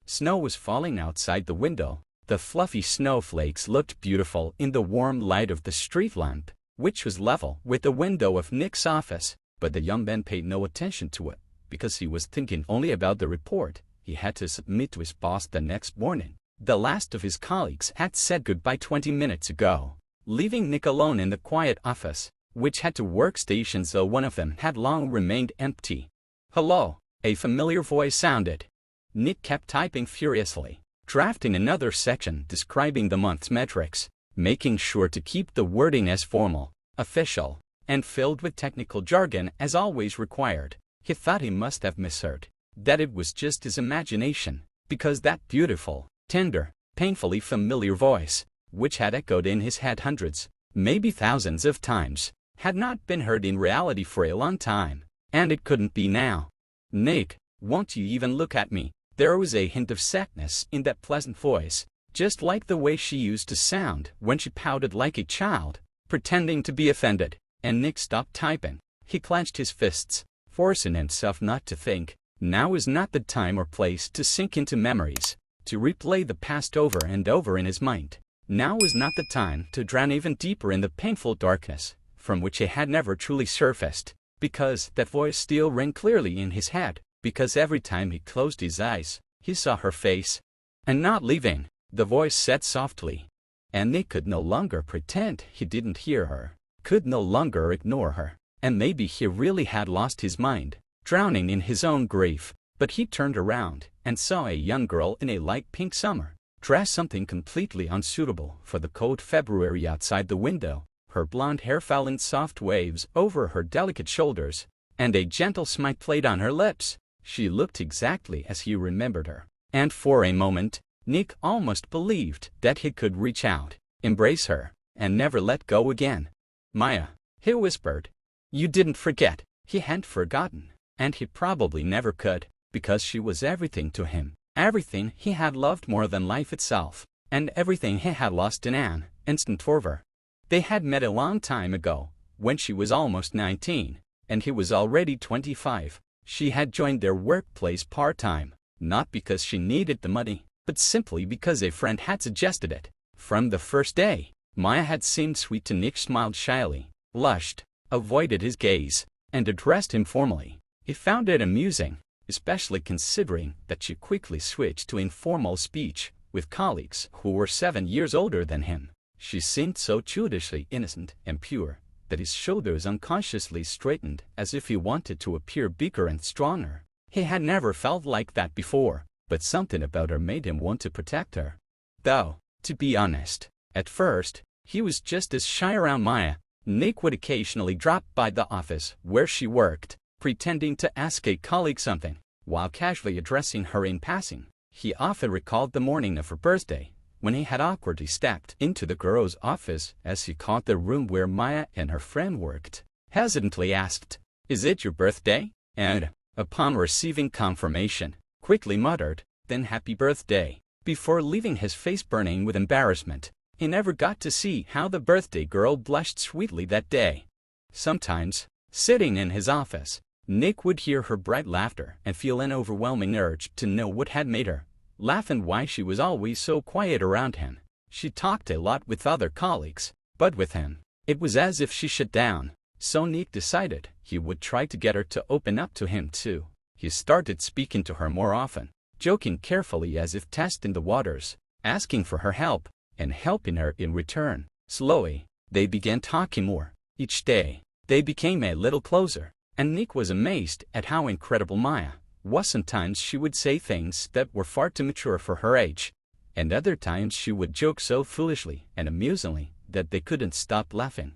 Snow was falling outside the window. The fluffy snowflakes looked beautiful in the warm light of the street lamp, which was level with the window of Nick's office, but the young man paid no attention to it, because he was thinking only about the report he had to submit to his boss the next morning. The last of his colleagues had said goodbye 20 minutes ago, leaving Nick alone in the quiet office, which had two workstations though one of them had long remained empty. "Hello," a familiar voice sounded. Nick kept typing furiously, drafting another section describing the month's metrics, making sure to keep the wording as formal, official, and filled with technical jargon as always required. He thought he must have misheard, that it was just his imagination, because that beautiful, tender, painfully familiar voice, which had echoed in his head hundreds, maybe thousands of times, had not been heard in reality for a long time, and it couldn't be now. "Nick, won't you even look at me?" There was a hint of sadness in that pleasant voice, just like the way she used to sound when she pouted like a child, pretending to be offended, and Nick stopped typing. He clenched his fists, forcing himself not to think. Now is not the time or place to sink into memories, to replay the past over and over in his mind. Now is not the time to drown even deeper in the painful darkness, from which he had never truly surfaced, because that voice still rang clearly in his head, because every time he closed his eyes, he saw her face. "And not leaving," the voice said softly. And Nick could no longer pretend he didn't hear her, could no longer ignore her, and maybe he really had lost his mind, drowning in his own grief. But he turned around and saw a young girl in a light pink summer dress, something completely unsuitable for the cold February outside the window. Her blonde hair fell in soft waves over her delicate shoulders, and a gentle smile played on her lips. She looked exactly as he remembered her, and for a moment, Nick almost believed that he could reach out, embrace her, and never let go again. "Maya," he whispered. "You didn't forget." He hadn't forgotten, and he probably never could, because she was everything to him, everything he had loved more than life itself, and everything he had lost in an instant fervor. They had met a long time ago, when she was almost 19, and he was already 25. She had joined their workplace part-time, not because she needed the money, but simply because a friend had suggested it. From the first day, Maya had seemed sweet to Nick. Smiled shyly, blushed, avoided his gaze, and addressed him formally. He found it amusing, especially considering that she quickly switched to informal speech with colleagues who were 7 years older than him. She seemed so childishly innocent and pure that his shoulders unconsciously straightened as if he wanted to appear bigger and stronger. He had never felt like that before, but something about her made him want to protect her. Though, to be honest, at first, he was just as shy around Maya. Nick would occasionally drop by the office where she worked, pretending to ask a colleague something, while casually addressing her in passing. He often recalled the morning of her birthday, when he had awkwardly stepped into the girl's office as he caught the room where Maya and her friend worked, hesitantly asked, "Is it your birthday?" and, upon receiving confirmation, quickly muttered, "Then happy birthday," before leaving his face burning with embarrassment. He never got to see how the birthday girl blushed sweetly that day. Sometimes, sitting in his office, Nick would hear her bright laughter and feel an overwhelming urge to know what had made her laugh and why she was always so quiet around him. She talked a lot with other colleagues, but with him, it was as if she shut down. So Nick decided he would try to get her to open up to him too. He started speaking to her more often, joking carefully as if testing the waters, asking for her help, and helping her in return. Slowly, they began talking more. Each day, they became a little closer, and Nick was amazed at how incredible Maya was. Sometimes she would say things that were far too mature for her age, and other times she would joke so foolishly and amusingly that they couldn't stop laughing.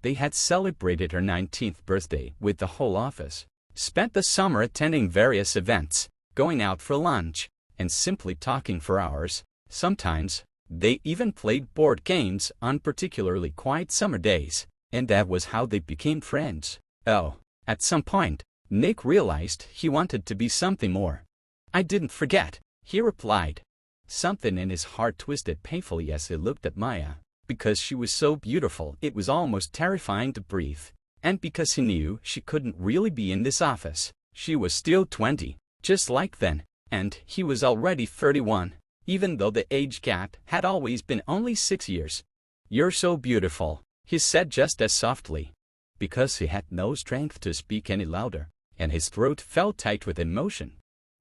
They had celebrated her 19th birthday with the whole office, spent the summer attending various events, going out for lunch, and simply talking for hours. Sometimes, they even played board games on particularly quiet summer days, and that was how they became friends. Oh, at some point, Nick realized he wanted to be something more. "I didn't forget," he replied. Something in his heart twisted painfully as he looked at Maya. Because she was so beautiful, it was almost terrifying to breathe. And because he knew she couldn't really be in this office. She was still 20, just like then, and he was already 31, even though the age gap had always been only 6 years. "You're so beautiful," he said just as softly, because he had no strength to speak any louder, and his throat felt tight with emotion.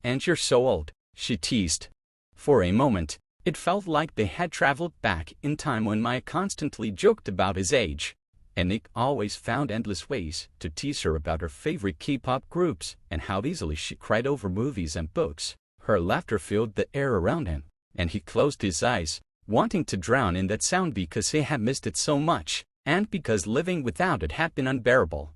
"And you're so old," she teased. For a moment, it felt like they had traveled back in time when Maya constantly joked about his age, and Nick always found endless ways to tease her about her favorite K-pop groups and how easily she cried over movies and books. Her laughter filled the air around him, and he closed his eyes, wanting to drown in that sound because he had missed it so much, and because living without it had been unbearable.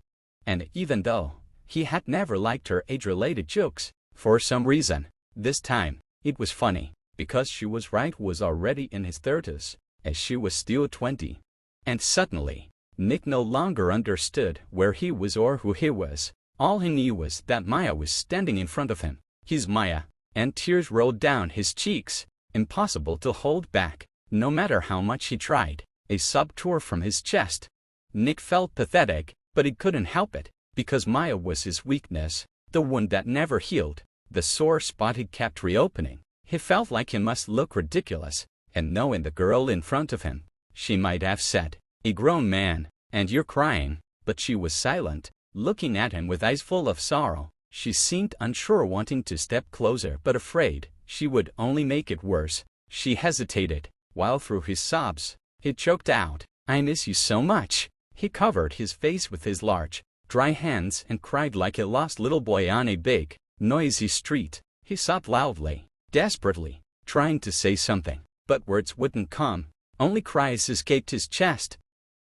And even though he had never liked her age-related jokes, for some reason, this time, it was funny, because she was right, was already in his 30s, as she was still 20. And suddenly, Nick no longer understood where he was or who he was. All he knew was that Maya was standing in front of him. He's Maya, and tears rolled down his cheeks, impossible to hold back, no matter how much he tried. A sob tore from his chest. Nick felt pathetic, but he couldn't help it, because Maya was his weakness, the wound that never healed, the sore spot he kept reopening. He felt like he must look ridiculous, and knowing the girl in front of him, she might have said, "A grown man, and you're crying," but she was silent, looking at him with eyes full of sorrow. She seemed unsure, wanting to step closer but afraid she would only make it worse. She hesitated, while through his sobs, he choked out, "I miss you so much." He covered his face with his large, dry hands and cried like a lost little boy on a big, noisy street. He sobbed loudly, desperately, trying to say something, but words wouldn't come. Only cries escaped his chest.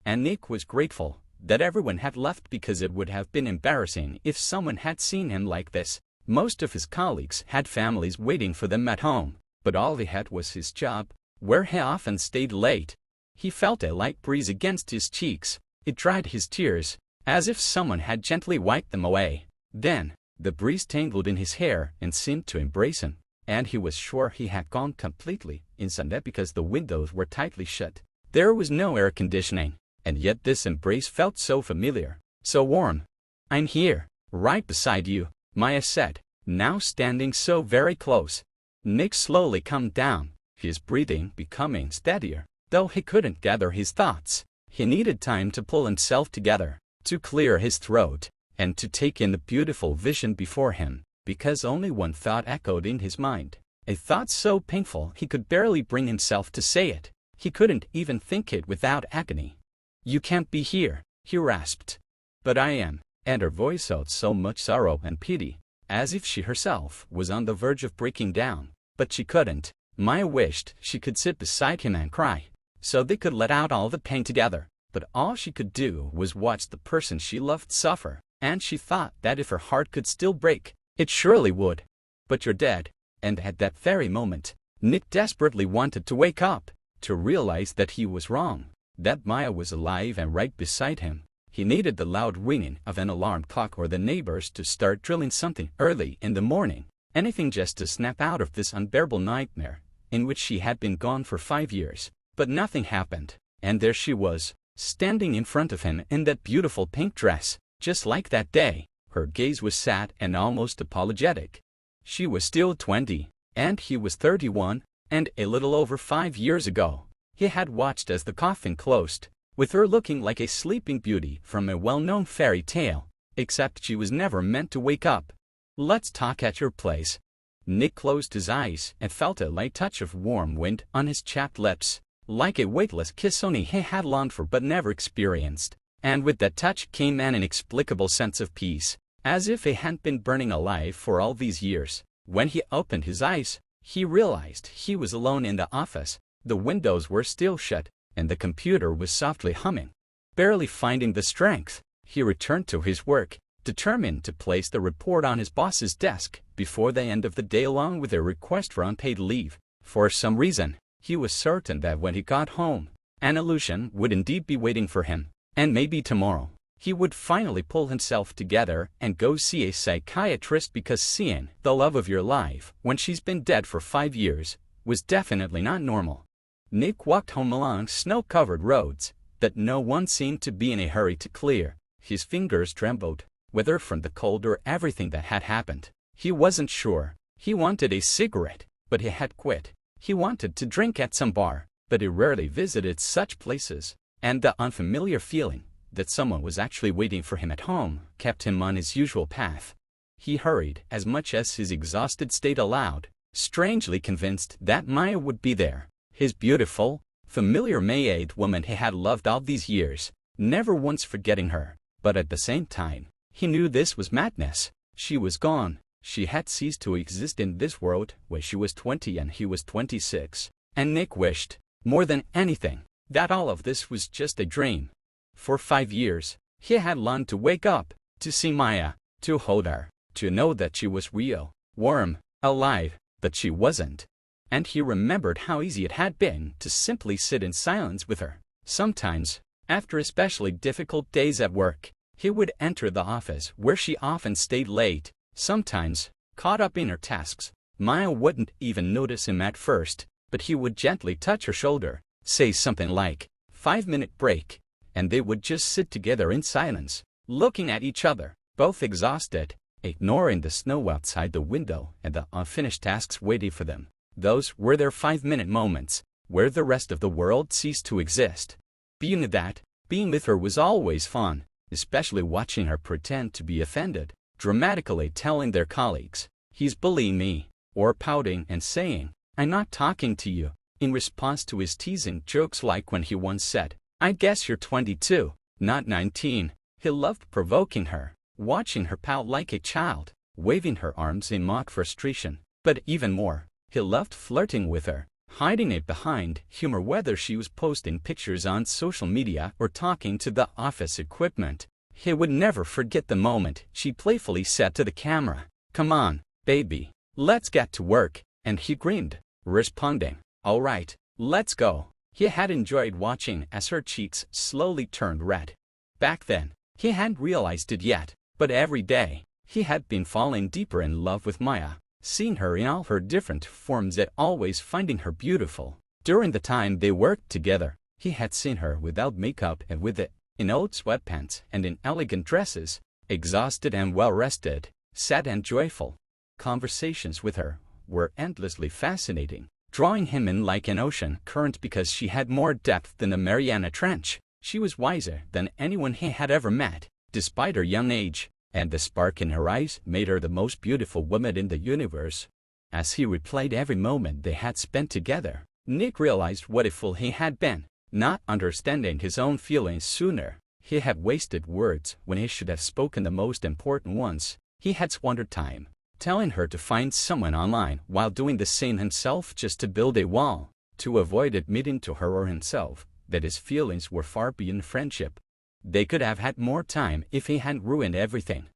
And Nick was grateful that everyone had left, because it would have been embarrassing if someone had seen him like this. Most of his colleagues had families waiting for them at home, but all he had was his job, where he often stayed late. He felt a light breeze against his cheeks. It dried his tears, as if someone had gently wiped them away. Then, the breeze tangled in his hair and seemed to embrace him, and he was sure he had gone completely insane because the windows were tightly shut. There was no air conditioning, and yet this embrace felt so familiar, so warm. "I'm here, right beside you," Maya said, now standing so very close. Nick slowly calmed down, his breathing becoming steadier, though he couldn't gather his thoughts. He needed time to pull himself together, to clear his throat, and to take in the beautiful vision before him, because only one thought echoed in his mind, a thought so painful he could barely bring himself to say it. He couldn't even think it without agony. "You can't be here," he rasped. "But I am," and her voice held so much sorrow and pity, as if she herself was on the verge of breaking down. But she couldn't. Maya wished she could sit beside him and cry, so they could let out all the pain together. But all she could do was watch the person she loved suffer, and she thought that if her heart could still break, it surely would. "But you're dead." And at that very moment, Nick desperately wanted to wake up, to realize that he was wrong, that Maya was alive and right beside him. He needed the loud ringing of an alarm clock or the neighbors to start drilling something early in the morning, anything just to snap out of this unbearable nightmare, in which she had been gone for 5 years. But nothing happened, and there she was, standing in front of him in that beautiful pink dress, just like that day. Her gaze was sad and almost apologetic. She was still 20, and he was 31, and a little over 5 years ago, he had watched as the coffin closed, with her looking like a sleeping beauty from a well-known fairy tale, except she was never meant to wake up. "Let's talk at your place." Nick closed his eyes and felt a light touch of warm wind on his chapped lips, like a weightless kiss only he had longed for but never experienced. And with that touch came an inexplicable sense of peace, as if he hadn't been burning alive for all these years. When he opened his eyes, he realized he was alone in the office. The windows were still shut, and the computer was softly humming. Barely finding the strength, he returned to his work, determined to place the report on his boss's desk before the end of the day along with a request for unpaid leave. For some reason, he was certain that when he got home, an illusion would indeed be waiting for him, and maybe tomorrow, he would finally pull himself together and go see a psychiatrist, because seeing the love of your life when she's been dead for 5 years was definitely not normal. Nick walked home along snow-covered roads that no one seemed to be in a hurry to clear. His fingers trembled, whether from the cold or everything that had happened. He wasn't sure, He wanted a cigarette, but he had quit. He wanted to drink at some bar, but he rarely visited such places. And the unfamiliar feeling that someone was actually waiting for him at home kept him on his usual path. He hurried as much as his exhausted state allowed, strangely convinced that Maya would be there. His beautiful, familiar maid woman he had loved all these years, never once forgetting her. But at the same time, he knew this was madness. She was gone. She had ceased to exist in this world when she was 20 and he was 26. And Nick wished, more than anything, that all of this was just a dream. For 5 years, he had longed to wake up, to see Maya, to hold her, to know that she was real, warm, alive, but she wasn't. And he remembered how easy it had been to simply sit in silence with her. Sometimes, after especially difficult days at work, he would enter the office where she often stayed late. Sometimes, caught up in her tasks, Maya wouldn't even notice him at first, but he would gently touch her shoulder, say something like, 5-minute break, and they would just sit together in silence, looking at each other, both exhausted, ignoring the snow outside the window and the unfinished tasks waiting for them. Those were their 5-minute moments, where the rest of the world ceased to exist. Being that, being with her was always fun, especially watching her pretend to be offended, dramatically telling their colleagues, "He's bullying me," or pouting and saying, "I'm not talking to you," in response to his teasing jokes like when he once said, "I guess you're 22, not 19. He loved provoking her, watching her pout like a child, waving her arms in mock frustration. But even more, he loved flirting with her, hiding it behind humor whether she was posting pictures on social media or talking to the office equipment. He would never forget the moment she playfully said to the camera, "Come on, baby, let's get to work," and he grinned, responding, "All right, let's go." He had enjoyed watching as her cheeks slowly turned red. Back then, he hadn't realized it yet, but every day, he had been falling deeper in love with Maya, seeing her in all her different forms yet always finding her beautiful. During the time they worked together, he had seen her without makeup and with it, in old sweatpants and in elegant dresses, exhausted and well-rested, sad and joyful. Conversations with her were endlessly fascinating, drawing him in like an ocean current because she had more depth than the Mariana Trench. She was wiser than anyone he had ever met, despite her young age, and the spark in her eyes made her the most beautiful woman in the universe. As he replayed every moment they had spent together, Nick realized what a fool he had been, not understanding his own feelings sooner. He had wasted words when he should have spoken the most important ones. He had squandered time, telling her to find someone online while doing the same himself just to build a wall, to avoid admitting to her or himself that his feelings were far beyond friendship. They could have had more time if he hadn't ruined everything.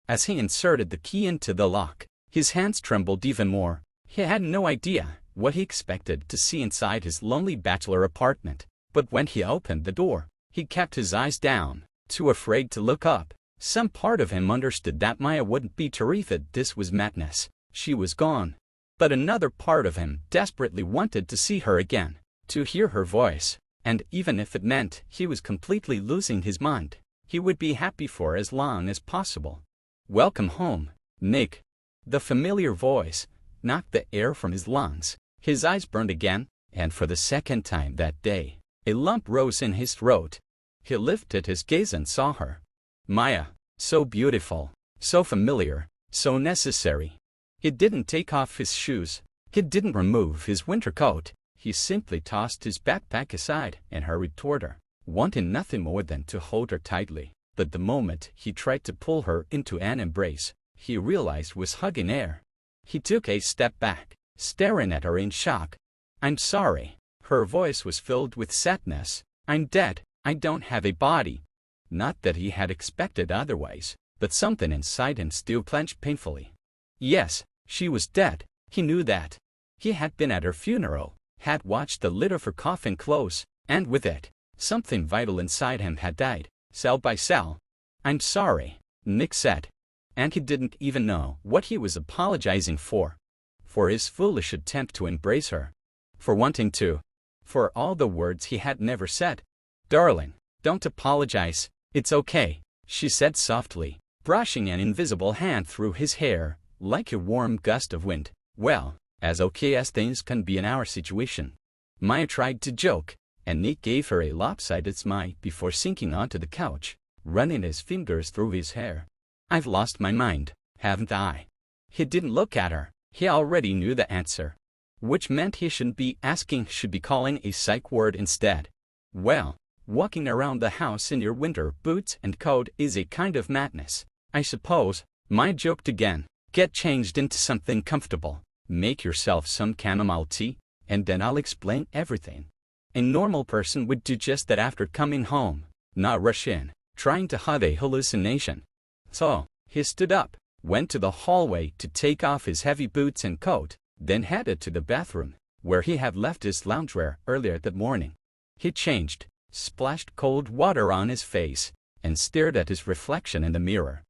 As he inserted the key into the lock, his hands trembled even more. He had no idea what he expected to see inside his lonely bachelor apartment, but when he opened the door, he kept his eyes down, too afraid to look up. Some part of him understood that Maya wouldn't be terrified. This was madness. She was gone. But another part of him desperately wanted to see her again, to hear her voice, and even if it meant he was completely losing his mind, he would be happy for as long as possible. "Welcome home, Nick." The familiar voice knocked the air from his lungs. His eyes burned again, and for the second time that day, a lump rose in his throat. He lifted his gaze and saw her. Maya, so beautiful, so familiar, so necessary. He didn't take off his shoes. He didn't remove his winter coat. He simply tossed his backpack aside and hurried toward her, wanting nothing more than to hold her tightly. But the moment he tried to pull her into an embrace, he realized was hugging air. He took a step back, staring at her in shock. "I'm sorry." Her voice was filled with sadness. "I'm dead. I don't have a body." Not that he had expected otherwise, but something inside him still clenched painfully. Yes, she was dead. He knew that. He had been at her funeral, had watched the lid of her coffin close, and with it, something vital inside him had died, cell by cell. "I'm sorry," Nick said. And he didn't even know what he was apologizing for. For his foolish attempt to embrace her. For wanting to. For all the words he had never said. "Darling, don't apologize. It's okay," she said softly, brushing an invisible hand through his hair, like a warm gust of wind. Well, as okay as things can be in our situation. Maya tried to joke, and Nick gave her a lopsided smile before sinking onto the couch, running his fingers through his hair. I've lost my mind, haven't I? He didn't look at her. He already knew the answer. Which meant he shouldn't be asking, should be calling a psych ward instead. Well, walking around the house in your winter boots and coat is a kind of madness, I suppose. Maya joked again. Get changed into something comfortable. Make yourself some chamomile tea, and then I'll explain everything. A normal person would do just that after coming home, not rush in, trying to hide a hallucination. So, he stood up, went to the hallway to take off his heavy boots and coat, then headed to the bathroom, where he had left his loungewear earlier that morning. He changed, splashed cold water on his face, and stared at his reflection in the mirror.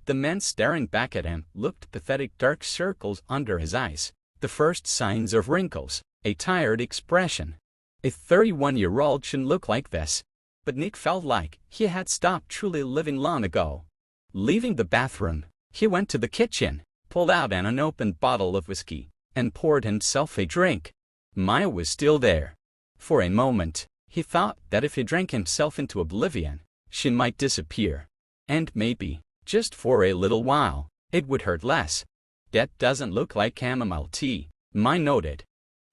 The man staring back at him looked pathetic, dark circles under his eyes, the first signs of wrinkles, a tired expression. A 31-year-old shouldn't look like this, but Nick felt like he had stopped truly living long ago. Leaving the bathroom, he went to the kitchen, pulled out an unopened bottle of whiskey, and poured himself a drink. Maya was still there. For a moment, he thought that if he drank himself into oblivion, she might disappear. And maybe, just for a little while, it would hurt less. That doesn't look like chamomile tea, Maya noted.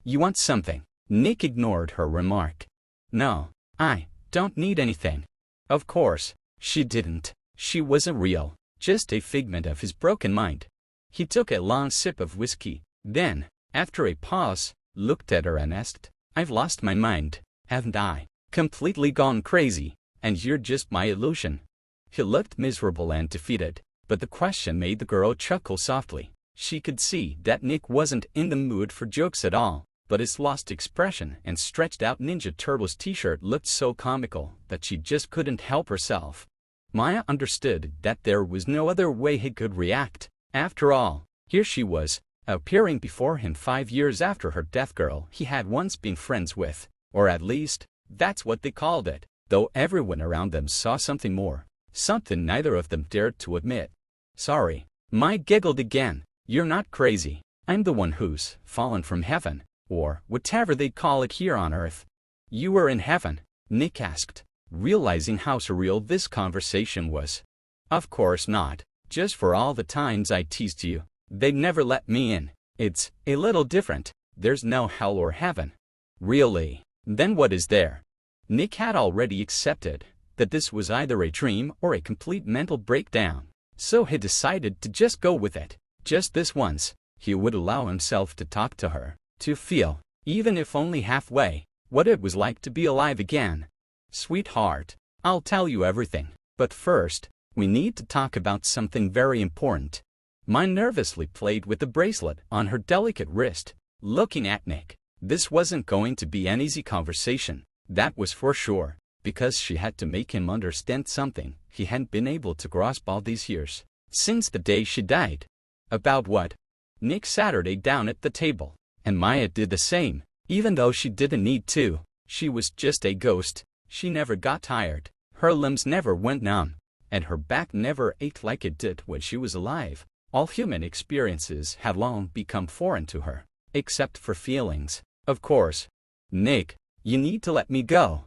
You want something? Nick ignored her remark. No, I don't need anything. Of course, she didn't. She wasn't real, just a figment of his broken mind. He took a long sip of whiskey, then, after a pause, looked at her and asked, I've lost my mind, haven't I? Completely gone crazy, and you're just my illusion. He looked miserable and defeated, but the question made the girl chuckle softly. She could see that Nick wasn't in the mood for jokes at all, but his lost expression and stretched-out Ninja Turtles t-shirt looked so comical that she just couldn't help herself. Maya understood that there was no other way he could react. After all, here she was, appearing before him 5 years after her death girl he had once been friends with, or at least, that's what they called it, though everyone around them saw something more, something neither of them dared to admit. Sorry, Maya giggled again. You're not crazy. I'm the one who's fallen from heaven, or whatever they call it here on Earth. You were in heaven? Nick asked, realizing how surreal this conversation was. Of course not. Just for all the times I teased you, they'd never let me in. It's a little different. There's no hell or heaven. Really? Then what is there? Nick had already accepted that this was either a dream or a complete mental breakdown, so he decided to just go with it. Just this once, he would allow himself to talk to her, to feel, even if only halfway, what it was like to be alive again. Sweetheart, I'll tell you everything, but first, we need to talk about something very important. Maya nervously played with the bracelet on her delicate wrist, looking at Nick. This wasn't going to be an easy conversation, that was for sure, because she had to make him understand something he hadn't been able to grasp all these years, since the day she died. About what? Nick sat her down at the table, and Maya did the same, even though she didn't need to. She was just a ghost. She never got tired, her limbs never went numb, and her back never ached like it did when she was alive. All human experiences had long become foreign to her, except for feelings, of course. Nick, you need to let me go.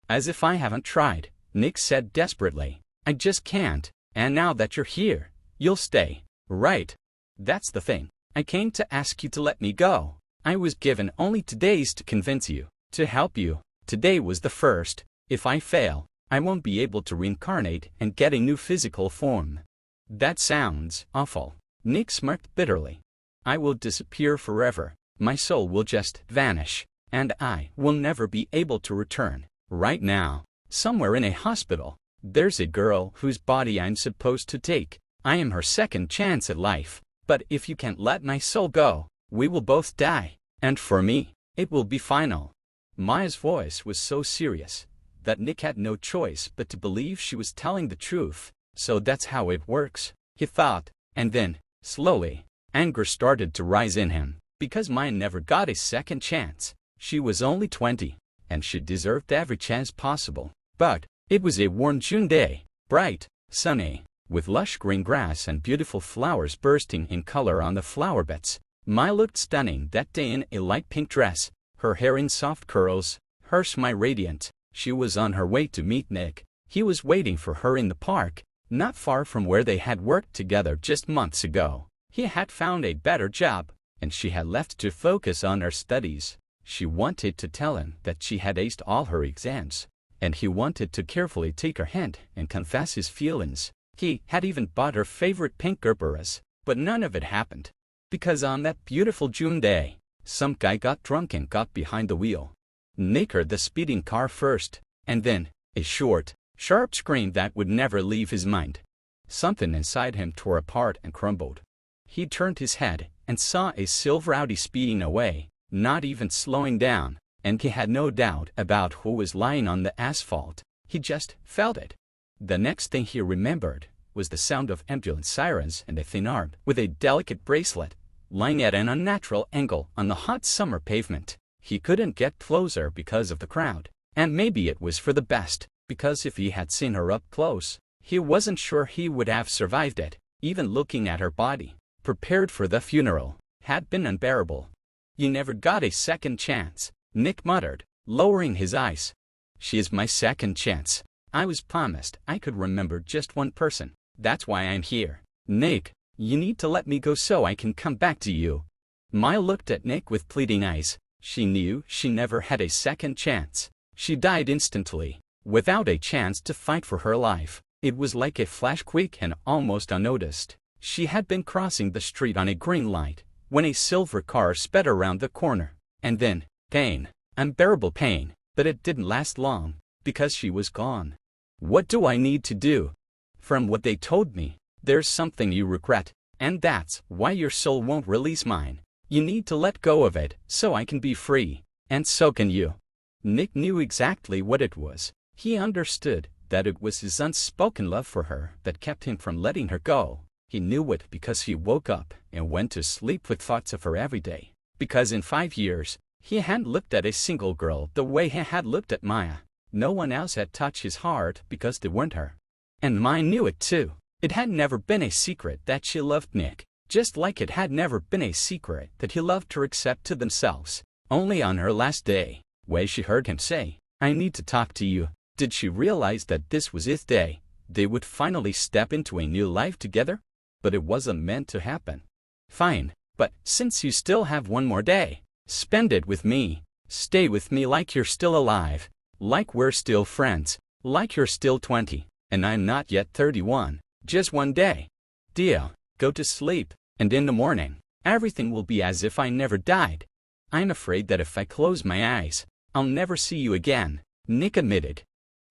As if I haven't tried, Nick said desperately. I just can't, and now that you're here, you'll stay, right? That's the thing. I came to ask you to let me go. I was given only 2 days to convince you, to help you. Today was the first. If I fail, I won't be able to reincarnate and get a new physical form. That sounds awful. Nick smirked bitterly. I will disappear forever. My soul will just vanish, and I will never be able to return. Right now, somewhere in a hospital, there's a girl whose body I'm supposed to take. I am her second chance at life. But if you can't let my soul go, we will both die, and for me, it will be final. Maya's voice was so serious that Nick had no choice but to believe she was telling the truth. So that's how it works, he thought, and then, slowly, anger started to rise in him, because Maya never got a second chance. She was only 20, and she deserved every chance possible. But it was a warm June day, bright, sunny, with lush green grass and beautiful flowers bursting in color on the flower beds. Maya looked stunning that day in a light pink dress, her hair in soft curls, her smile radiant. She was on her way to meet Nick. He was waiting for her in the park, not far from where they had worked together just months ago. He had found a better job, and she had left to focus on her studies. She wanted to tell him that she had aced all her exams, and he wanted to carefully take her hand and confess his feelings. He had even bought her favorite pink Gerberas, but none of it happened. Because on that beautiful June day, some guy got drunk and got behind the wheel. Nick heard the speeding car first, and then a short, sharp scream that would never leave his mind. Something inside him tore apart and crumbled. He turned his head and saw a silver Audi speeding away, not even slowing down, and he had no doubt about who was lying on the asphalt. He just felt it. The next thing he remembered was the sound of ambulance sirens and a thin arm with a delicate bracelet lying at an unnatural angle on the hot summer pavement. He couldn't get closer because of the crowd, and maybe it was for the best, because if he had seen her up close, he wasn't sure he would have survived it. Even looking at her body, prepared for the funeral, had been unbearable. "You never got a second chance," Nick muttered, lowering his eyes. "She is my second chance. I was promised I could remember just one person. That's why I'm here. Nick, you need to let me go so I can come back to you." Maya looked at Nick with pleading eyes. She knew she never had a second chance. She died instantly, without a chance to fight for her life. It was like a flash, quick and almost unnoticed. She had been crossing the street on a green light when a silver car sped around the corner. And then, pain, unbearable pain, but it didn't last long, because she was gone. "What do I need to do?" "From what they told me, there's something you regret, and that's why your soul won't release mine. You need to let go of it so I can be free, and so can you." Nick knew exactly what it was. He understood that it was his unspoken love for her that kept him from letting her go. He knew it because he woke up and went to sleep with thoughts of her every day. Because in 5 years, he hadn't looked at a single girl the way he had looked at Maya. No one else had touched his heart because they weren't her. And Maya knew it too. It had never been a secret that she loved Nick, just like it had never been a secret that he loved her except to themselves. Only on her last day, when she heard him say, "I need to talk to you," did she realize that this was his day. They would finally step into a new life together. But it wasn't meant to happen. "Fine, but since you still have one more day, spend it with me. Stay with me like you're still alive, like we're still friends, like you're still 20, and I'm not yet 31. Just one day. Deal. Go to sleep, and in the morning, everything will be as if I never died." "I'm afraid that if I close my eyes, I'll never see you again," Nick admitted.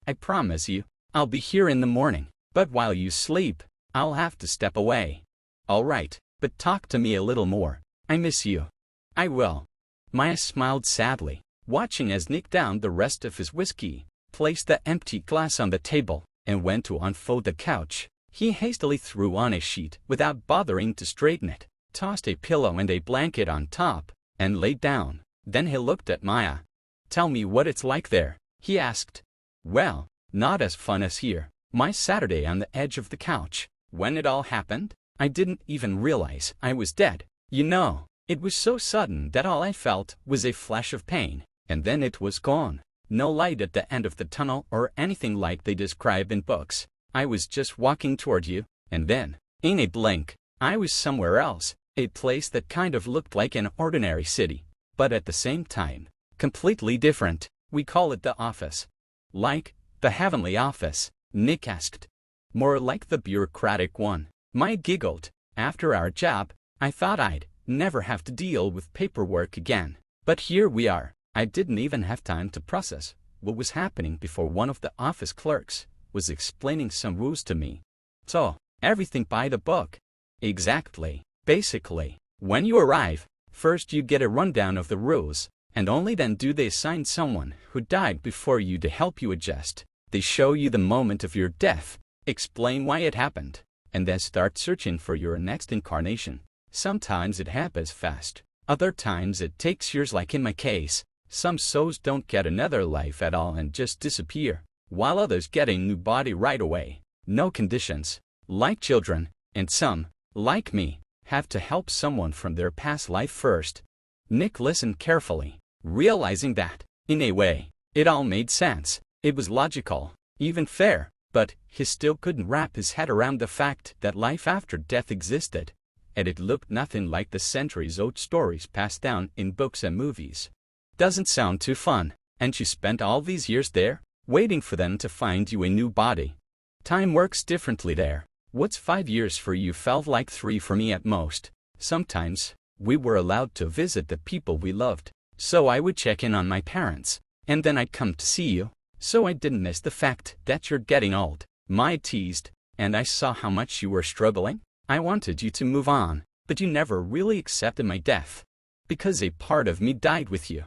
"I promise you, I'll be here in the morning, but while you sleep, I'll have to step away." "All right, but talk to me a little more. I miss you." "I will." Maya smiled sadly, watching as Nick downed the rest of his whiskey, placed the empty glass on the table, and went to unfold the couch. He hastily threw on a sheet without bothering to straighten it, tossed a pillow and a blanket on top, and laid down. Then he looked at Maya. "Tell me what it's like there," he asked. "Well, not as fun as here. My Saturday on the edge of the couch. When it all happened, I didn't even realize I was dead. You know, it was so sudden that all I felt was a flash of pain, and then it was gone. No light at the end of the tunnel or anything like they describe in books. I was just walking toward you, and then, in a blink, I was somewhere else, a place that kind of looked like an ordinary city, but at the same time, completely different. We call it the office." "Like the heavenly office?" Nick asked. "More like the bureaucratic one." Maya giggled. "After our job, I thought I'd never have to deal with paperwork again. But here we are. I didn't even have time to process what was happening before one of the office clerks was explaining some rules to me. So, everything by the book." "Exactly. Basically, when you arrive, first you get a rundown of the rules, and only then do they assign someone who died before you to help you adjust. They show you the moment of your death, explain why it happened, and then start searching for your next incarnation. Sometimes it happens fast. Other times it takes years, like in my case. Some souls don't get another life at all and just disappear, while others get a new body right away. No conditions, like children, and some, like me, have to help someone from their past life first. Nick listened carefully, realizing that, in a way, it all made sense. It was logical, even fair, but he still couldn't wrap his head around the fact that life after death existed, and it looked nothing like the centuries-old stories passed down in books and movies. Doesn't sound too fun, and you spent all these years there, waiting for them to find you a new body. Time works differently there. What's 5 years for you felt like 3 for me at most. Sometimes, we were allowed to visit the people we loved, so I would check in on my parents, and then I'd come to see you, so I didn't miss the fact that you're getting old. Maya teased, and I saw how much you were struggling. I wanted you to move on, but you never really accepted my death, because a part of me died with you.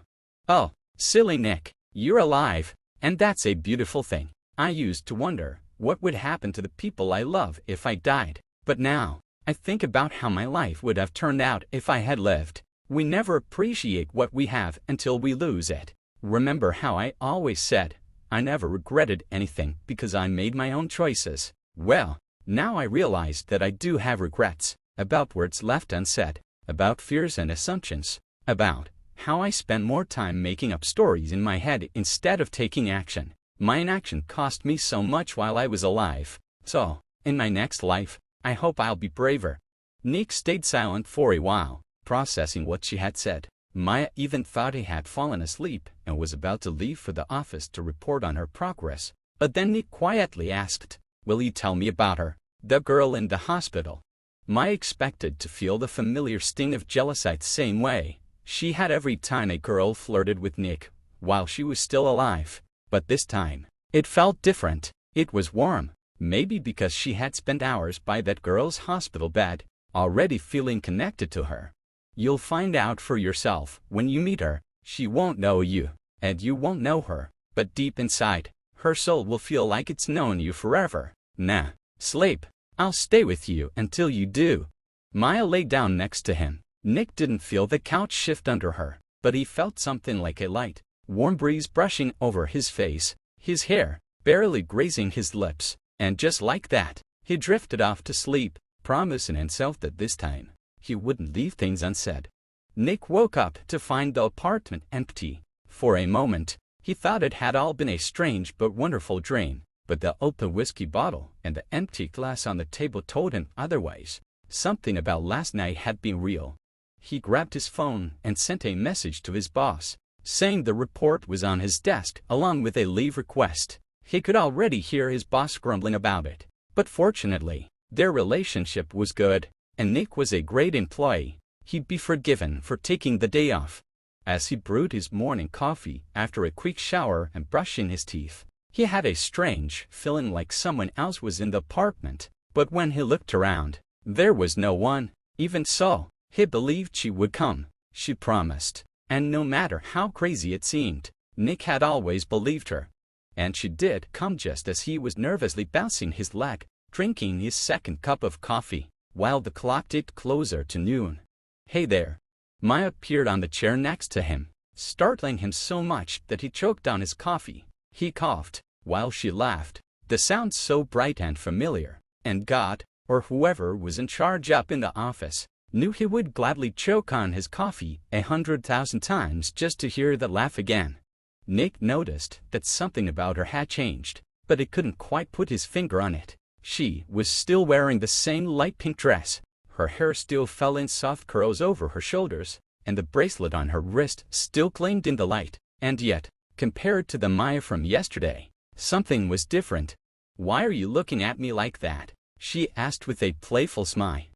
Oh, silly Nick, you're alive, and that's a beautiful thing. I used to wonder what would happen to the people I love if I died, but now, I think about how my life would have turned out if I had lived. We never appreciate what we have until we lose it. Remember how I always said, I never regretted anything because I made my own choices? Well, now I realize that I do have regrets, about words left unsaid, about fears and assumptions, about how I spent more time making up stories in my head instead of taking action. My inaction cost me so much while I was alive. So, in my next life, I hope I'll be braver. Nick stayed silent for a while, processing what she had said. Maya even thought he had fallen asleep and was about to leave for the office to report on her progress. But then Nick quietly asked, "Will you tell me about her, the girl in the hospital?" Maya expected to feel the familiar sting of jealousy the same way she had every time a girl flirted with Nick while she was still alive. But this time, it felt different. It was warm, maybe because she had spent hours by that girl's hospital bed, already feeling connected to her. You'll find out for yourself when you meet her. She won't know you, and you won't know her, but deep inside, her soul will feel like it's known you forever. Nah, sleep. I'll stay with you until you do. Maya lay down next to him. Nick didn't feel the couch shift under her, but he felt something like a light, warm breeze brushing over his face, his hair barely grazing his lips, and just like that, he drifted off to sleep, promising himself that this time, he wouldn't leave things unsaid. Nick woke up to find the apartment empty. For a moment, he thought it had all been a strange but wonderful dream, but the open whiskey bottle and the empty glass on the table told him otherwise. Something about last night had been real. He grabbed his phone and sent a message to his boss, saying the report was on his desk along with a leave request. He could already hear his boss grumbling about it, but fortunately, their relationship was good, and Nick was a great employee. He'd be forgiven for taking the day off. As he brewed his morning coffee after a quick shower and brushing his teeth, he had a strange feeling like someone else was in the apartment, but when he looked around, there was no one. Even so, he believed she would come. She promised, and no matter how crazy it seemed, Nick had always believed her. And she did come just as he was nervously bouncing his leg, drinking his second cup of coffee, while the clock ticked closer to noon. "Hey there." Maya appeared on the chair next to him, startling him so much that he choked on his coffee. He coughed, while she laughed, the sound so bright and familiar, and God, or whoever was in charge up in the office, knew he would gladly choke on his coffee 100,000 times just to hear the laugh again. Nick noticed that something about her had changed, but he couldn't quite put his finger on it. She was still wearing the same light pink dress. Her hair still fell in soft curls over her shoulders, and the bracelet on her wrist still gleamed in the light. And yet, compared to the Maya from yesterday, something was different. "Why are you looking at me like that?" she asked with a playful smile.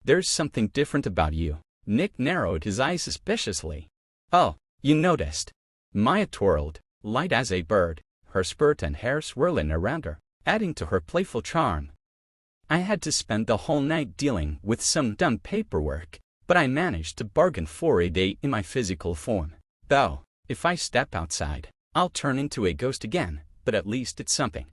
"There's something different about you." Nick narrowed his eyes suspiciously. "Oh, you noticed?" Maya twirled, light as a bird, her skirt and hair swirling around her, adding to her playful charm. "I had to spend the whole night dealing with some dumb paperwork, but I managed to bargain for a day in my physical form. Though, if I step outside, I'll turn into a ghost again, but at least it's something."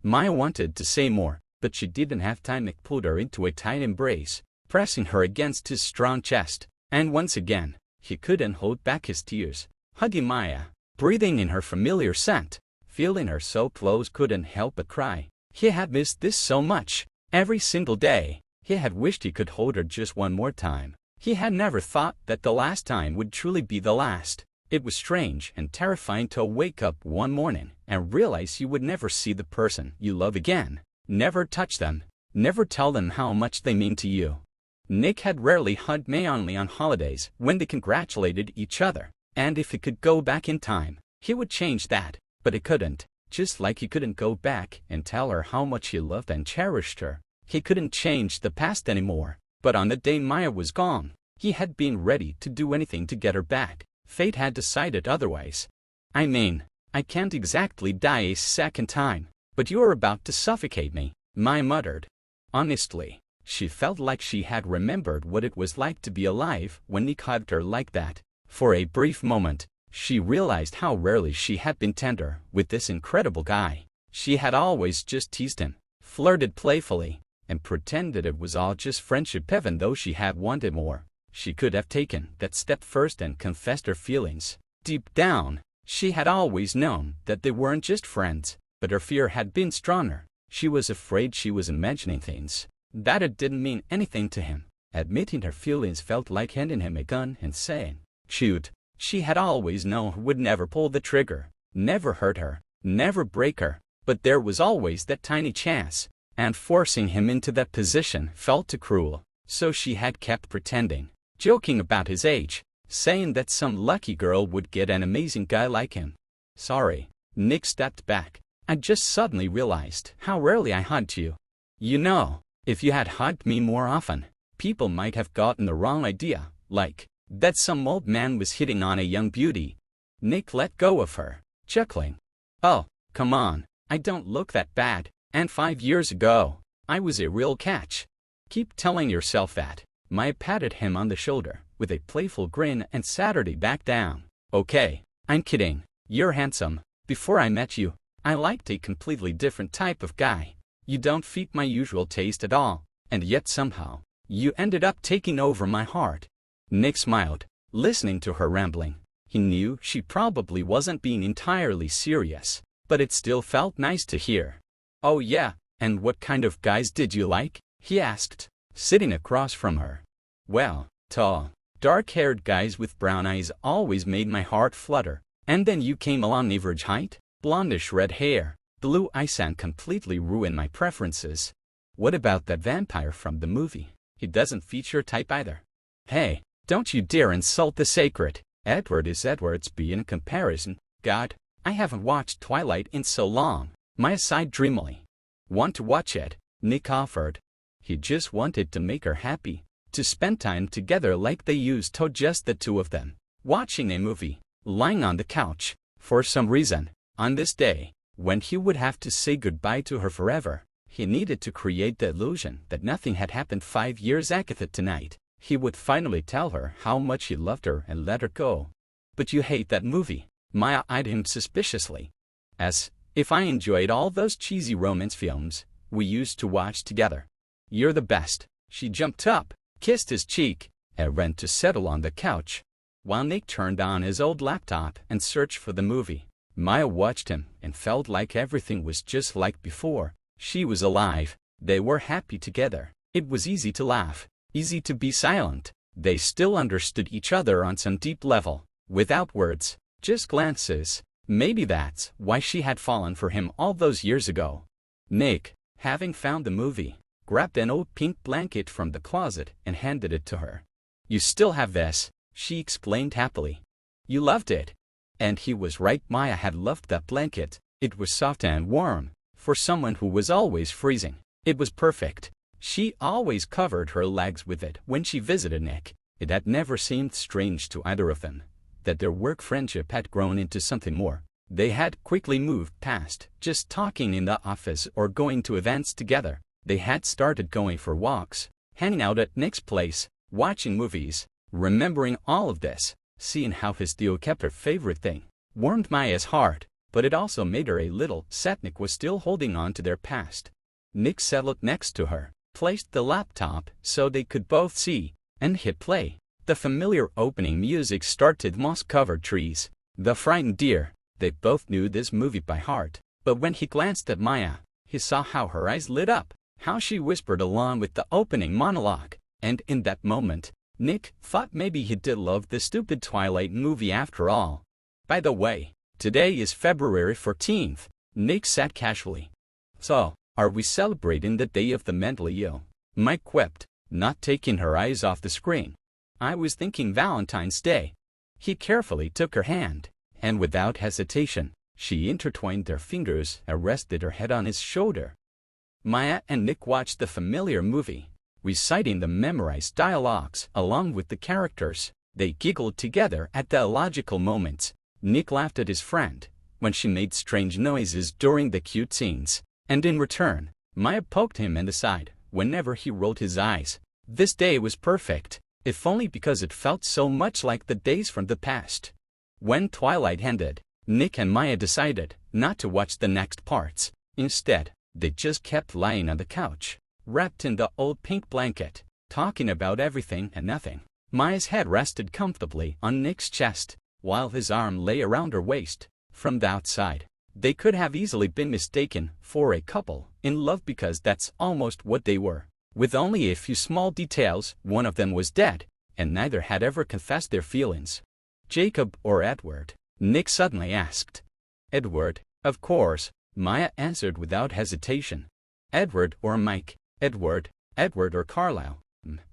Maya wanted to say more, but she didn't have time. Nick pulled her into a tight embrace, pressing her against his strong chest, and once again, he couldn't hold back his tears. Hugging Maya, breathing in her familiar scent, feeling her so close, couldn't help but cry. He had missed this so much. Every single day, He had wished he could hold her just one more time. He had never thought that the last time would truly be the last. It was strange and terrifying to wake up one morning and realize you would never see the person you love again, never touch them, never tell them how much they mean to you. Nick had rarely hugged May only on holidays when they congratulated each other, and if he could go back in time, he would change that, but he couldn't. Just like he couldn't go back and tell her how much he loved and cherished her. He couldn't change the past anymore, but on the day Maya was gone, he had been ready to do anything to get her back. Fate had decided otherwise. I mean, I can't exactly die a second time, but you're about to suffocate me, Maya muttered. Honestly, she felt like she had remembered what it was like to be alive when Nick hugged her like that. For a brief moment, she realized how rarely she had been tender with this incredible guy. She had always just teased him, flirted playfully, and pretended it was all just friendship even though she had wanted more. She could have taken that step first and confessed her feelings. Deep down, she had always known that they weren't just friends, but her fear had been stronger. She was afraid she was imagining things, that it didn't mean anything to him. Admitting her feelings felt like handing him a gun and saying, shoot. She had always known he would never pull the trigger, never hurt her, never break her, but there was always that tiny chance, and forcing him into that position felt too cruel, so she had kept pretending, joking about his age, saying that some lucky girl would get an amazing guy like him. Sorry, Nick stepped back. I just suddenly realized how rarely I hugged you. You know, if you had hugged me more often, people might have gotten the wrong idea, like that some old man was hitting on a young beauty. Nick let go of her, chuckling. Oh, come on, I don't look that bad, and 5 years ago, I was a real catch. Keep telling yourself that. Maya patted him on the shoulder with a playful grin and sat her back down. Okay, I'm kidding. You're handsome. Before I met you, I liked a completely different type of guy. You don't fit my usual taste at all, and yet somehow, you ended up taking over my heart. Nick smiled, listening to her rambling. He knew she probably wasn't being entirely serious, but it still felt nice to hear. Oh yeah, and what kind of guys did you like? He asked, sitting across from her. Well, tall, dark-haired guys with brown eyes always made my heart flutter, and then you came along average height, blondish red hair, blue eyes and completely ruined my preferences. What about that vampire from the movie? He doesn't fit your type either. Hey, don't you dare insult the sacred. Edward is Edward's B in comparison. God, I haven't watched Twilight in so long. Maya sighed dreamily. Want to watch it? Nick offered. He just wanted to make her happy, to spend time together like they used to, just the two of them, watching a movie, lying on the couch. For some reason, on this day, when he would have to say goodbye to her forever, he needed to create the illusion that nothing had happened 5 years ago tonight. He would finally tell her how much he loved her and let her go. But you hate that movie. Maya eyed him suspiciously. As if I enjoyed all those cheesy romance films we used to watch together. You're the best. She jumped up, kissed his cheek, and ran to settle on the couch. While Nick turned on his old laptop and searched for the movie, Maya watched him and felt like everything was just like before. She was alive. They were happy together. It was easy to laugh. Easy to be silent. They still understood each other on some deep level, without words, just glances. Maybe that's why she had fallen for him all those years ago. Nick, having found the movie, grabbed an old pink blanket from the closet and handed it to her. You still have this, she exclaimed happily. You loved it. And he was right. Maya had loved that blanket. It was soft and warm, for someone who was always freezing. It was perfect. She always covered her legs with it when she visited Nick. It had never seemed strange to either of them that their work friendship had grown into something more. They had quickly moved past just talking in the office or going to events together. They had started going for walks, hanging out at Nick's place, watching movies. Remembering all of this, seeing how his deal kept her favorite thing, warmed Maya's heart, but it also made her a little sad. Nick was still holding on to their past. Nick settled next to her, placed the laptop so they could both see, and hit play. The familiar opening music started. Moss-covered trees, the frightened deer. They both knew this movie by heart, but when he glanced at Maya, he saw how her eyes lit up. how she whispered along with the opening monologue, and in that moment, Nick thought maybe he did love the stupid Twilight movie after all. By the way, today is February 14th, Nick said casually. So, are we celebrating the day of the mentally ill? Mike quipped, not taking her eyes off the screen. I was thinking Valentine's Day. He carefully took her hand, and without hesitation, she intertwined their fingers and rested her head on his shoulder. Maya and Nick watched the familiar movie, reciting the memorized dialogues along with the characters. They giggled together at the illogical moments. Nick laughed at his friend when she made strange noises during the cute scenes, and in return, Maya poked him in the side whenever he rolled his eyes. This day was perfect, if only because it felt so much like the days from the past. When Twilight ended, Nick and Maya decided not to watch the next parts. Instead, they just kept lying on the couch, wrapped in the old pink blanket, talking about everything and nothing. Maya's head rested comfortably on Nick's chest, while his arm lay around her waist. From the outside, they could have easily been mistaken for a couple in love because that's almost what they were. With only a few small details, one of them was dead, and neither had ever confessed their feelings. Jacob or Edward? Nick suddenly asked. Edward, of course, Maya answered without hesitation. Edward or Mike? Edward or Carlisle?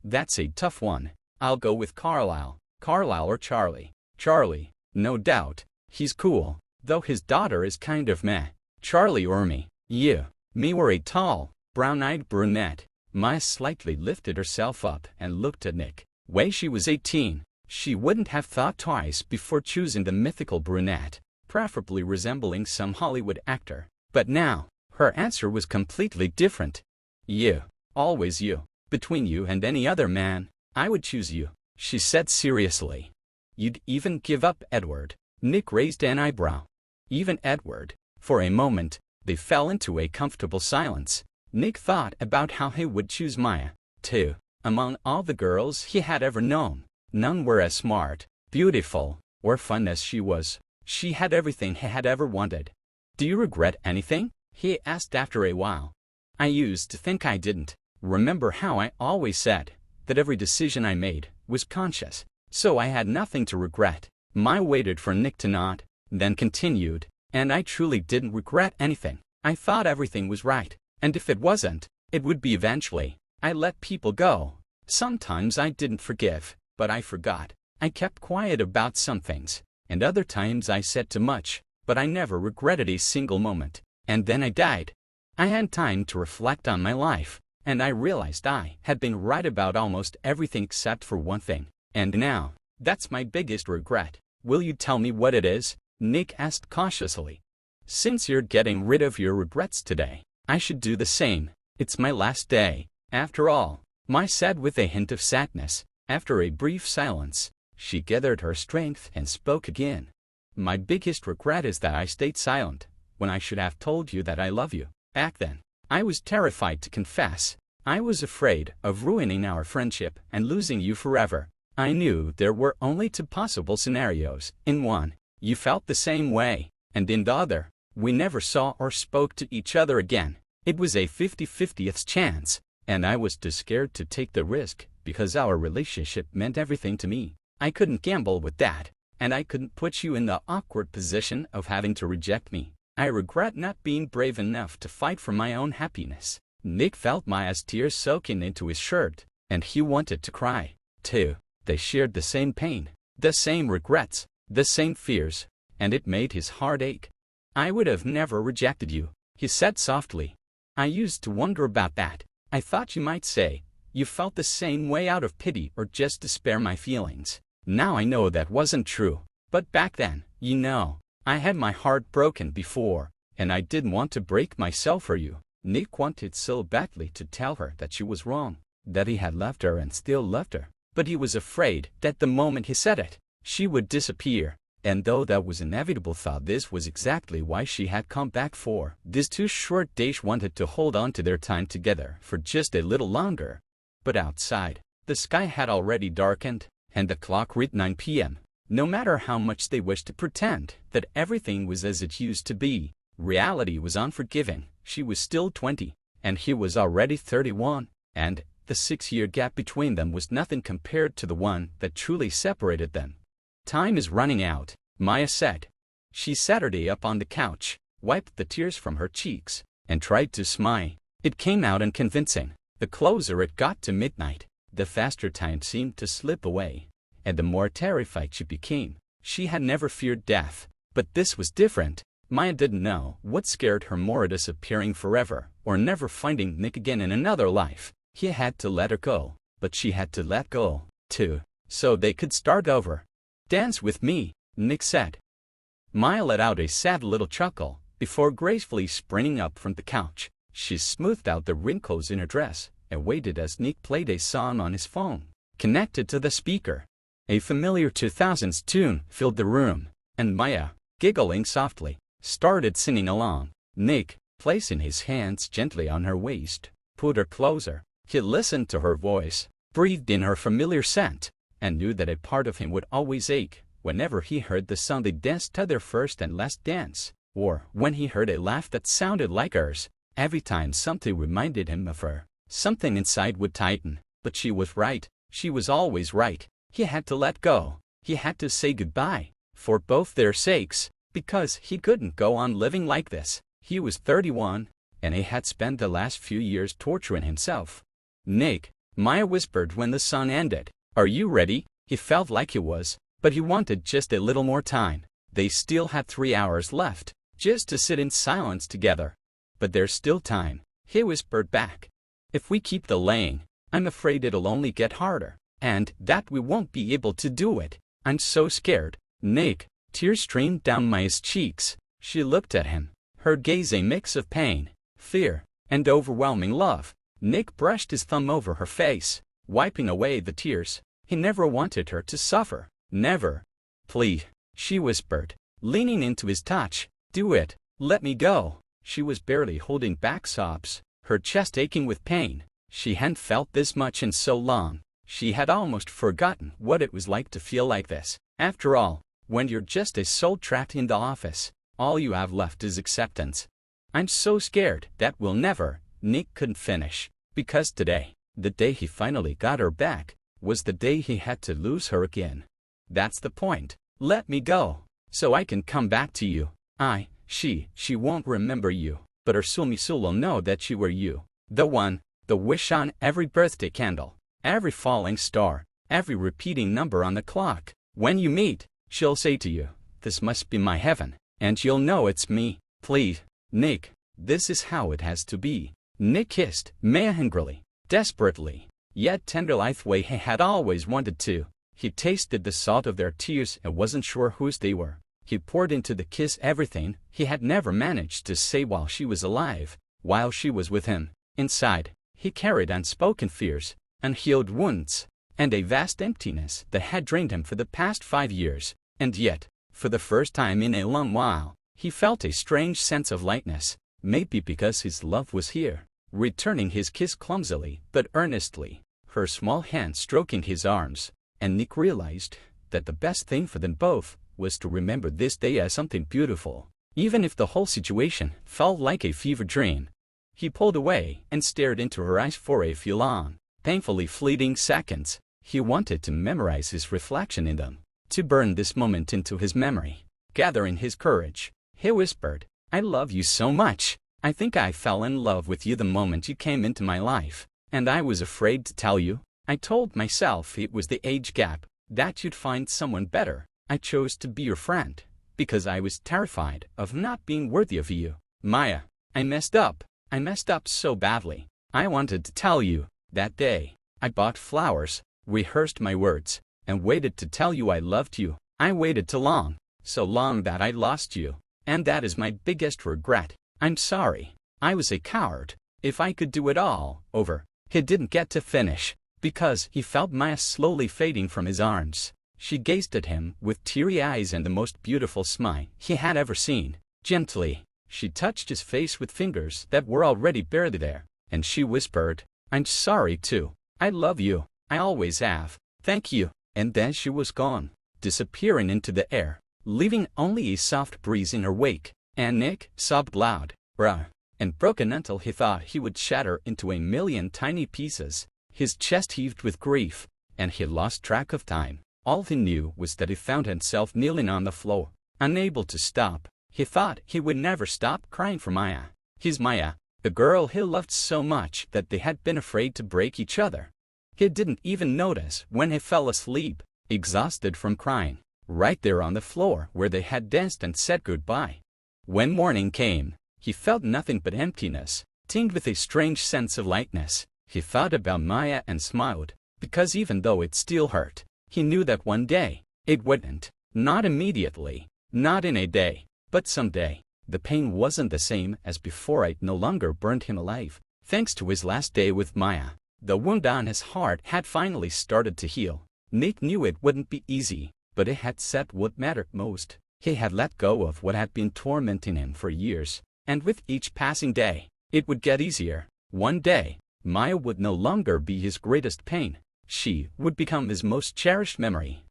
That's a tough one. I'll go with Carlisle. Carlisle or Charlie? Charlie, no doubt. He's cool, though his daughter is kind of meh. Charlie or me? You. Me or a tall, brown-eyed brunette? Maya slightly lifted herself up and looked at Nick. Way she was 18, she wouldn't have thought twice before choosing the mythical brunette, preferably resembling some Hollywood actor. But now, her answer was completely different. You. Always you. Between you and any other man, I would choose you, she said seriously. You'd even give up Edward? Nick raised an eyebrow. Even Edward? For a moment, they fell into a comfortable silence. Nick thought about how he would choose Maya, too. Among all the girls he had ever known, none were as smart, beautiful, or fun as she was. She had everything he had ever wanted. Do you regret anything? He asked after a while. I used to think I didn't. Remember how I always said that every decision I made was conscious, so I had nothing to regret. Maya waited for Nick to nod, then continued, and I truly didn't regret anything. I thought everything was right, and if it wasn't, it would be eventually. I let people go. Sometimes I didn't forgive, but I forgot. I kept quiet about some things, and other times I said too much, but I never regretted a single moment. And then I died. I had time to reflect on my life, and I realized I had been right about almost everything except for one thing. And now, that's my biggest regret. Will you tell me what it is? Nick asked cautiously. Since you're getting rid of your regrets today, I should do the same. It's my last day, after all, Maya said with a hint of sadness. After a brief silence, she gathered her strength and spoke again. My biggest regret is that I stayed silent when I should have told you that I love you. Back then, I was terrified to confess. I was afraid of ruining our friendship and losing you forever. I knew there were only two possible scenarios. In one, you felt the same way, and in the other, we never saw or spoke to each other again. It was a 50-50th chance, and I was too scared to take the risk because our relationship meant everything to me. I couldn't gamble with that, and I couldn't put you in the awkward position of having to reject me. I regret not being brave enough to fight for my own happiness. Nick felt Maya's tears soaking into his shirt, and he wanted to cry, too. They shared the same pain, the same regrets, the same fears, and it made his heart ache. I would have never rejected you, he said softly. I used to wonder about that. I thought you might say, you felt the same way out of pity or just to spare my feelings. Now I know that wasn't true. But back then, you know, I had my heart broken before, and I didn't want to break myself for you. Nick wanted so badly to tell her that she was wrong, that he had left her and still loved her. But he was afraid that the moment he said it, she would disappear. And though that was inevitable, thought this was exactly why she had come back for these 2 short days. Wanted to hold on to their time together for just a little longer. But outside, the sky had already darkened, and the clock read 9 p.m. No matter how much they wished to pretend that everything was as it used to be, reality was unforgiving. She was still 20, and he was already 31, and the 6-year gap between them was nothing compared to the one that truly separated them. "Time is running out," Maya said. She sat up on the couch, wiped the tears from her cheeks, and tried to smile. It came out unconvincing. The closer it got to midnight, the faster time seemed to slip away, and the more terrified she became. She had never feared death, but this was different. Maya didn't know what scared her more, disappearing forever, or never finding Nick again in another life. He had to let her go, but she had to let go, too, so they could start over. "Dance with me," Nick said. Maya let out a sad little chuckle before gracefully springing up from the couch. She smoothed out the wrinkles in her dress and waited as Nick played a song on his phone, connected to the speaker. A familiar 2000s tune filled the room, and Maya, giggling softly, started singing along. Nick, placing his hands gently on her waist, pulled her closer. He listened to her voice, breathed in her familiar scent, and knew that a part of him would always ache whenever he heard the song they danced to, their first and last dance, or when he heard a laugh that sounded like hers. Every time something reminded him of her, something inside would tighten. But she was right. She was always right. He had to let go. He had to say goodbye, for both their sakes, because he couldn't go on living like this. He was 31, and he had spent the last few years torturing himself. "Nick," Maya whispered when the song ended, "are you ready?" He felt like he was, but he wanted just a little more time. They still had 3 hours left, just to sit in silence together. "But there's still time," he whispered back. "If we keep delaying, I'm afraid it'll only get harder, and that we won't be able to do it. I'm so scared." Nick, tears streamed down Maya's cheeks. She looked at him, her gaze a mix of pain, fear, and overwhelming love. Nick brushed his thumb over her face, wiping away the tears. He never wanted her to suffer. Never. "Please," she whispered, leaning into his touch. "Do it. Let me go." She was barely holding back sobs, her chest aching with pain. She hadn't felt this much in so long. She had almost forgotten what it was like to feel like this. After all, when you're just a soul trapped in the office, all you have left is acceptance. "I'm so scared that we'll never," Nick couldn't finish, because today, the day he finally got her back, was the day he had to lose her again. "That's the point. Let me go, so I can come back to you. She won't remember you, but her soulmate will know that you were you. The one, the wish on every birthday candle, every falling star, every repeating number on the clock. When you meet, she'll say to you, 'This must be my heaven,' and you'll know it's me. Please, Nick, this is how it has to be." Nick kissed Maya hungrily, desperately, yet tender like the way he had always wanted to. He tasted the salt of their tears and wasn't sure whose they were. He poured into the kiss everything he had never managed to say while she was alive, while she was with him. Inside, he carried unspoken fears, unhealed wounds, and a vast emptiness that had drained him for the past 5 years. And yet, for the first time in a long while, he felt a strange sense of lightness, maybe because his love was here, returning his kiss clumsily but earnestly, her small hand stroking his arms, and Nick realized that the best thing for them both was to remember this day as something beautiful, even if the whole situation felt like a fever dream. He pulled away and stared into her eyes for a few long, painfully fleeting seconds. He wanted to memorize his reflection in them, to burn this moment into his memory. Gathering his courage, he whispered, "I love you so much. I think I fell in love with you the moment you came into my life, and I was afraid to tell you. I told myself it was the age gap, that you'd find someone better. I chose to be your friend, because I was terrified of not being worthy of you. Maya, I messed up. I messed up so badly. I wanted to tell you. That day, I bought flowers, rehearsed my words, and waited to tell you I loved you. I waited too long, so long that I lost you, and that is my biggest regret. I'm sorry. I was a coward. If I could do it all over." He didn't get to finish, because he felt Maya slowly fading from his arms. She gazed at him with teary eyes and the most beautiful smile he had ever seen. Gently, she touched his face with fingers that were already barely there, and she whispered, "I'm sorry too. I love you. I always have. Thank you." And then she was gone, disappearing into the air, leaving only a soft breeze in her wake, and Nick sobbed loud, "Bruh." and broken until he thought he would shatter into a million tiny pieces. His chest heaved with grief, and he lost track of time. All he knew was that he found himself kneeling on the floor, unable to stop. He thought he would never stop crying for Maya. His Maya, the girl he loved so much that they had been afraid to break each other. He didn't even notice when he fell asleep, exhausted from crying, right there on the floor where they had danced and said goodbye. When morning came, he felt nothing but emptiness, tinged with a strange sense of lightness. He thought about Maya and smiled, because even though it still hurt, he knew that one day, it wouldn't. Not immediately, not in a day, but someday. The pain wasn't the same as before. It no longer burned him alive. Thanks to his last day with Maya, the wound on his heart had finally started to heal. Nick knew it wouldn't be easy, but it had said what mattered most. He had let go of what had been tormenting him for years, and with each passing day, it would get easier. One day, Maya would no longer be his greatest pain. She would become his most cherished memory.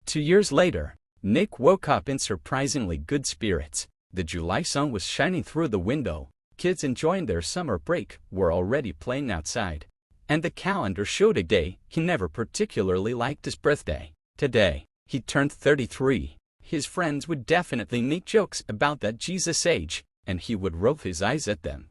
2 years later, Nick woke up in surprisingly good spirits. The July sun was shining through the window. Kids enjoying their summer break were already playing outside. And the calendar showed a day he never particularly liked: his birthday. Today, he turned 33. His friends would definitely make jokes about that Jesus age, and he would roll his eyes at them.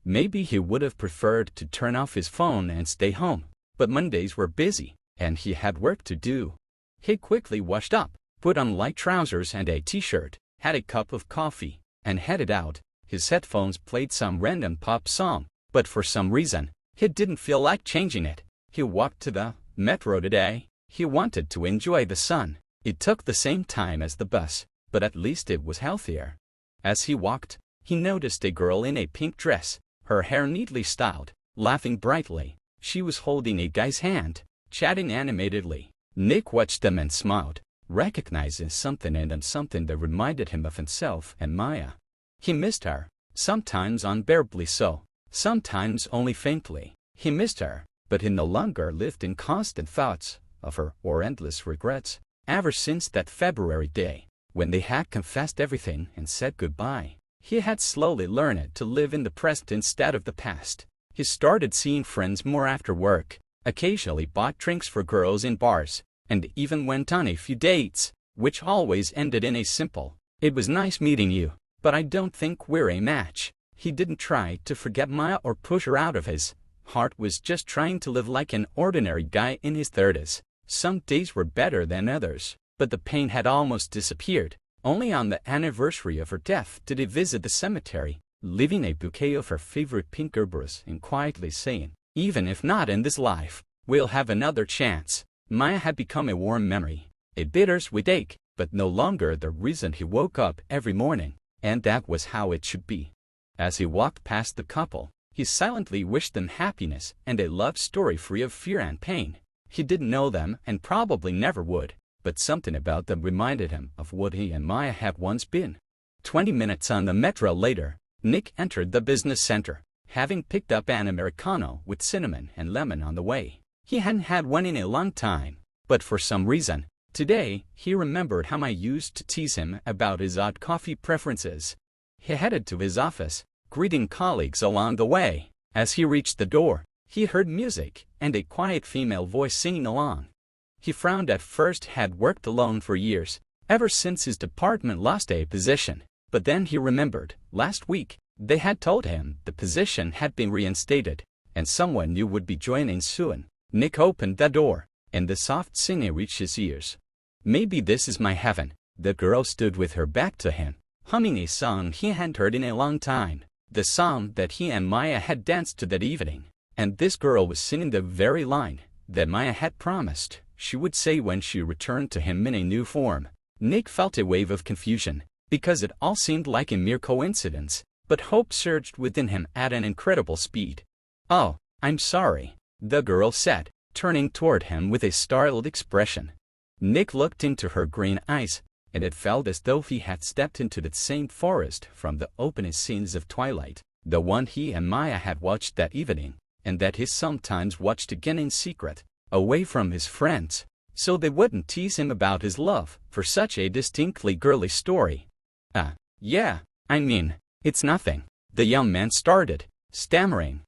Maybe he would have preferred to turn off his phone and stay home, but Mondays were busy, and he had work to do. He quickly washed up, put on light trousers and a t-shirt, had a cup of coffee, and headed out. His headphones played some random pop song, but for some reason, he didn't feel like changing it. He walked to the metro today. He wanted to enjoy the sun. It took the same time as the bus, but at least it was healthier. As he walked, he noticed a girl in a pink dress, her hair neatly styled, laughing brightly. She was holding a guy's hand, chatting animatedly. Nick watched them and smiled, recognizing something in them, something that reminded him of himself and Maya. He missed her, sometimes unbearably so, sometimes only faintly. He missed her, but he no longer lived in constant thoughts of her or endless regrets. Ever since that February day, when they had confessed everything and said goodbye, he had slowly learned to live in the present instead of the past. He started seeing friends more after work, occasionally bought drinks for girls in bars, and even went on a few dates, which always ended in a simple, "It was nice meeting you, but I don't think we're a match." He didn't try to forget Maya or push her out of his heart, was just trying to live like an ordinary guy in his 30s. Some days were better than others, but the pain had almost disappeared. Only on the anniversary of her death did he visit the cemetery, leaving a bouquet of her favorite pink gerberas and quietly saying, "Even if not in this life, we'll have another chance." Maya had become a warm memory, a bittersweet ache, but no longer the reason he woke up every morning, and that was how it should be. As he walked past the couple, he silently wished them happiness and a love story free of fear and pain. He didn't know them and probably never would, but something about them reminded him of what he and Maya had once been. 20 minutes on the metro later, Nick entered the business center, having picked up an Americano with cinnamon and lemon on the way. He hadn't had one in a long time, but for some reason, today he remembered how Maya used to tease him about his odd coffee preferences. He headed to his office, greeting colleagues along the way. As he reached the door, he heard music and a quiet female voice singing along. He frowned at first. Had worked alone for years, ever since his department lost a position. But then he remembered, last week, they had told him the position had been reinstated, and someone new would be joining soon. Nick opened the door, and the soft singing reached his ears. "Maybe this is my heaven." The girl stood with her back to him, humming a song he hadn't heard in a long time, the song that he and Maya had danced to that evening. And this girl was singing the very line that Maya had promised she would say when she returned to him in a new form. Nick felt a wave of confusion, because it all seemed like a mere coincidence, but hope surged within him at an incredible speed. "Oh, I'm sorry," the girl said, turning toward him with a startled expression. Nick looked into her green eyes, and it felt as though he had stepped into that same forest from the openest scenes of Twilight, the one he and Maya had watched that evening, and that he sometimes watched again in secret, away from his friends, so they wouldn't tease him about his love for such a distinctly girly story. Yeah, I mean, it's nothing." The young man started, stammering.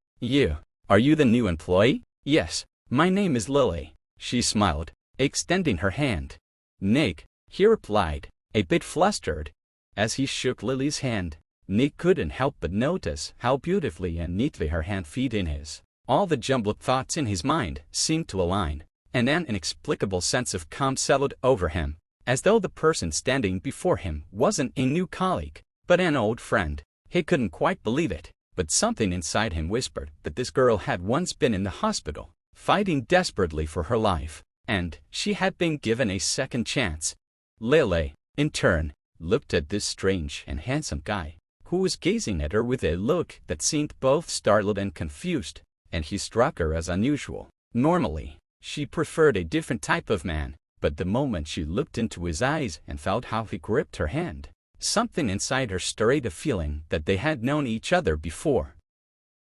Are you the new employee? Yes, my name is Lily. She smiled, extending her hand. Nick, he replied, a bit flustered. As he shook Lily's hand, Nick couldn't help but notice how beautifully and neatly her hand fit in his. All the jumbled thoughts in his mind seemed to align, and an inexplicable sense of calm settled over him, as though the person standing before him wasn't a new colleague, but an old friend. He couldn't quite believe it, but something inside him whispered that this girl had once been in the hospital, fighting desperately for her life, and she had been given a second chance. Lily, in turn, looked at this strange and handsome guy, who was gazing at her with a look that seemed both startled and confused, and he struck her as unusual. Normally, she preferred a different type of man, but the moment she looked into his eyes and felt how he gripped her hand, something inside her stirred a feeling that they had known each other before.